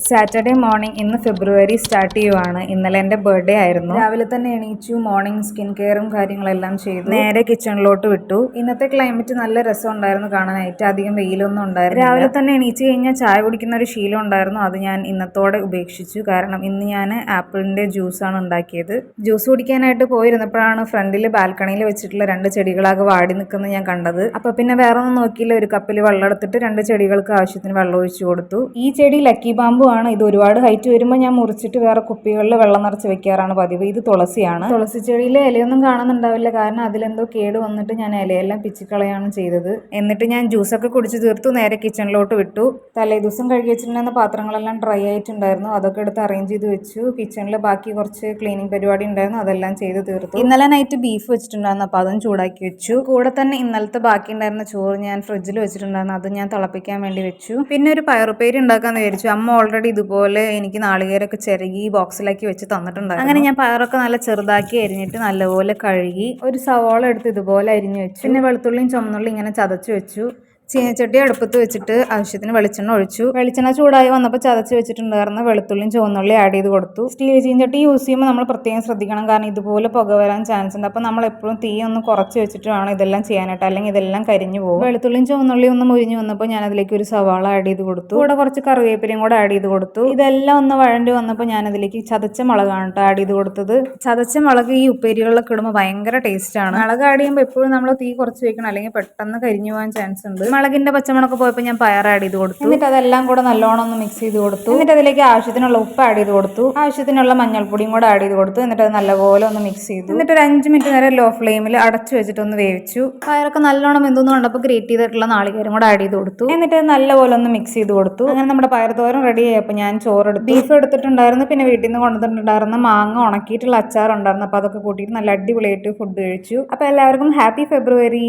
Saturday morning ഇന്ന് ഫെബ്രുവരി start ചെയ്യുവാണ്. ഇന്നലെ എൻ്റെ ബർത്ത്ഡേ ആയിരുന്നു. രാവിലെ തന്നെ എണീച്ചു, മോർണിംഗ് സ്കിൻ കെയറും കാര്യങ്ങളെല്ലാം ചെയ്തു. നേരെ കിച്ചണിലോട്ട് വിട്ടു. ഇന്നത്തെ ക്ലൈമറ്റ് നല്ല രസം ഉണ്ടായിരുന്നു കാണാനായിട്ട്. അധികം വെയിലൊന്നും ഉണ്ടായിരുന്നു. രാവിലെ തന്നെ എണീച്ച് കഴിഞ്ഞാൽ ചായ കുടിക്കുന്ന ഒരു ശീലം ഉണ്ടായിരുന്നു. അത് ഞാൻ ഇന്നത്തോടെ ഉപേക്ഷിച്ചു. കാരണം ഇന്ന് ഞാൻ ആപ്പിളിൻ്റെ ജ്യൂസാണ് ഉണ്ടാക്കിയത്. ജ്യൂസ് കുടിക്കാനായിട്ട് പോയിരുന്നപ്പോഴാണ് ഫ്രണ്ടിൽ ബാൽക്കണിയിൽ വെച്ചിട്ടുള്ള 2 ചെടികളാകെ വാടി നിൽക്കുന്നത് ഞാൻ കണ്ടത്. അപ്പോൾ പിന്നെ വേറെ ഒന്നും നോക്കിയില്ല, ഒരു കപ്പിൽ വെള്ളം എടുത്തിട്ട് 2 ചെടികൾക്ക് ആവശ്യത്തിന് വെള്ളം ഒഴിച്ചു കൊടുത്തു. ഈ ചെടി ലക്കി ബാമ്പു ആണ്. ഇത് ഒരുപാട് ഹൈറ്റ് വരുമ്പോൾ ഞാൻ മുറിച്ചിട്ട് വേറെ കുപ്പികളിൽ വെള്ളം നിറച്ച് വെക്കാറാണ് പതിവ്. ഇത് തുളസിയാണ്. തുളസി ചെടിയിലെ ഇലയൊന്നും കാണുന്നുണ്ടാവില്ല, കാരണം അതിലെന്തോ കേട് വന്നിട്ട് ഞാൻ ഇലയെല്ലാം പിച്ചിക്കളയാണ് ചെയ്തത്. എന്നിട്ട് ഞാൻ ജ്യൂസൊക്കെ കുടിച്ച് തീർത്തു. നേരെ കിച്ചണിലോട്ട് വിട്ടു. തലേ ദിവസം കഴുകി വെച്ചിട്ടുണ്ടായിരുന്ന പാത്രങ്ങളെല്ലാം ഡ്രൈ ആയിട്ടുണ്ടായിരുന്നു. അതൊക്കെ എടുത്ത് അറേഞ്ച് ചെയ്ത് വെച്ചു. കിച്ചണിൽ ബാക്കി കുറച്ച് ക്ലീനിങ് പരിപാടി ഉണ്ടായിരുന്നു, അതെല്ലാം ചെയ്ത് തീർത്തു. ഇന്നലെ നൈറ്റ് ബീഫ് വെച്ചിട്ടുണ്ടായിരുന്നു, അപ്പോൾ അതും ചൂടാക്കി വെച്ചു. കൂടെ തന്നെ ഇന്നലത്തെ ബാക്കി ഉണ്ടായിരുന്ന ചോറ് ഞാൻ ഫ്രിഡ്ജിൽ വെച്ചിട്ടുണ്ടായിരുന്നു, അത് ഞാൻ തിളപ്പിക്കാൻ വേണ്ടി വെച്ചു. പിന്നെ ഒരു പയറുപ്പേരി ഉണ്ടാക്കാന്ന് വിചാരിച്ചു. അമ്മ ഓൾറെഡി ഇതുപോലെ എനിക്ക് നാളികേരൊക്കെ ചിരകി ബോക്സിലാക്കി വെച്ച് തന്നിട്ടുണ്ടായിരുന്നു. അങ്ങനെ ഞാൻ പയറൊക്കെ നല്ല ചെറുതാക്കി അരിഞ്ഞിട്ട് നല്ലപോലെ കഴുകി ഒരു സവാള എടുത്ത് ഇതുപോലെ അരിഞ്ഞു വെച്ചു. പിന്നെ വെളുത്തുള്ളിയും ചുമന്നുള്ളിയും ഇങ്ങനെ ചതച്ച് വെച്ചു. ചീനച്ചട്ടി അടുപ്പത്ത് വെച്ചിട്ട് ആവശ്യത്തിന് വെളിച്ചെണ്ണ ഒഴിച്ചു. വെളിച്ചെണ്ണ ചൂടായി വന്നപ്പോൾ ചതച്ച് വെച്ചിട്ടുണ്ടായിരുന്ന വെളുത്തുള്ളിയും ചുവന്നുള്ളി ആഡ് ചെയ്ത് കൊടുത്തു. സ്റ്റീൽ ചീനച്ചട്ടി യൂസ് ചെയ്യുമ്പോൾ നമ്മൾ പ്രത്യേകം ശ്രദ്ധിക്കണം, കാരണം ഇതുപോലെ പുക വരാൻ ചാൻസ് ഉണ്ട്. അപ്പോൾ നമ്മൾ എപ്പോഴും തീ ഒന്ന് കുറച്ച് വെച്ചിട്ട് വേണം ഇതെല്ലാം ചെയ്യാനായിട്ട്, അല്ലെങ്കിൽ ഇതെല്ലാം കരിഞ്ഞു പോകും. വെളുത്തുള്ളിയും ചുവന്നുള്ളിയും ഒന്ന് മുരിഞ്ഞു വന്നപ്പോൾ ഞാൻ അതിലേക്ക് ഒരു സവാള ആഡ് ചെയ്ത് കൊടുത്തു. കൂടെ കുറച്ച് കറിവേപ്പിലയും കൂടെ ആഡ് ചെയ്ത് കൊടുത്തു. ഇതെല്ലാം ഒന്ന് വഴണ്ടി വന്നപ്പോൾ ഞാൻ അതിലേക്ക് ചതച്ച മുളകാണ് ആഡ് ചെയ്ത് കൊടുത്തത്. ചതച്ച മുളക് ഈ ഉപ്പേരികളിലൊക്കെ ഇടുമ്പോൾ ഭയങ്കര ടേസ്റ്റാണ്. മുളക് ആഡ് ചെയ്യുമ്പോൾ എപ്പോഴും നമ്മൾ തീ കുറച്ച് വെക്കണം, അല്ലെങ്കിൽ പെട്ടെന്ന് കരിഞ്ഞു പോകാൻ ചാൻസ് ഉണ്ട്. മുളകിന്റെ പച്ചമുളക് പോയപ്പോൾ ഞാൻ പയർ ആഡ് ചെയ്ത് കൊടുത്തു. എന്നിട്ട് അതെല്ലാം കൂടെ നല്ലോണം ഒന്ന് മിക്സ് ചെയ്ത് കൊടുത്തു. എന്നിട്ട് അതിലേക്ക് ആവശ്യത്തിനുള്ള ഉപ്പ് ആഡ് ചെയ്ത് കൊടുത്തു. ആവശ്യത്തിനുള്ള മഞ്ഞൾപ്പൊടിയും കൂടെ ആഡ് ചെയ്ത് കൊടുത്തു. എന്നിട്ട് അത് നല്ലപോലെ ഒന്ന് മിക്സ് ചെയ്തു. എന്നിട്ട് ഒരു 5 മിനിറ്റ് നേരം ലോ ഫ്ലെയിമിൽ അടച്ചു വെച്ചിട്ട് ഒന്ന് വേവിച്ചു. പയറൊക്കെ നല്ലോണം വെന്തെന്ന് കണ്ടപ്പോൾ ഗ്രേറ്റ് ചെയ്തിട്ടുള്ള നാളികേരം കൂടെ ആഡ് ചെയ്ത് കൊടുത്തു. എന്നിട്ട് നല്ലപോലെ ഒന്ന് മിക്സ് ചെയ്ത് കൊടുത്തു. അങ്ങനെ നമ്മുടെ പയർ തോരൻ റെഡി ആയപ്പോൾ ഞാൻ ചോറെടുത്തു. ബീഫ് എടുത്തിട്ടുണ്ടായിരുന്നു, പിന്നെ വീട്ടിൽ നിന്ന് കൊണ്ടുവന്നിട്ടുണ്ടായിരുന്ന മാങ്ങ ഉണക്കിയിട്ടുള്ള അച്ചാർ ഉണ്ടായിരുന്നു. അപ്പോൾ അതൊക്കെ കൂട്ടിയിട്ട് നല്ല അടിപൊളിയായിട്ട് ഫുഡ് കഴിച്ചു. അപ്പോൾ എല്ലാവർക്കും ഹാപ്പി ഫെബ്രുവരി.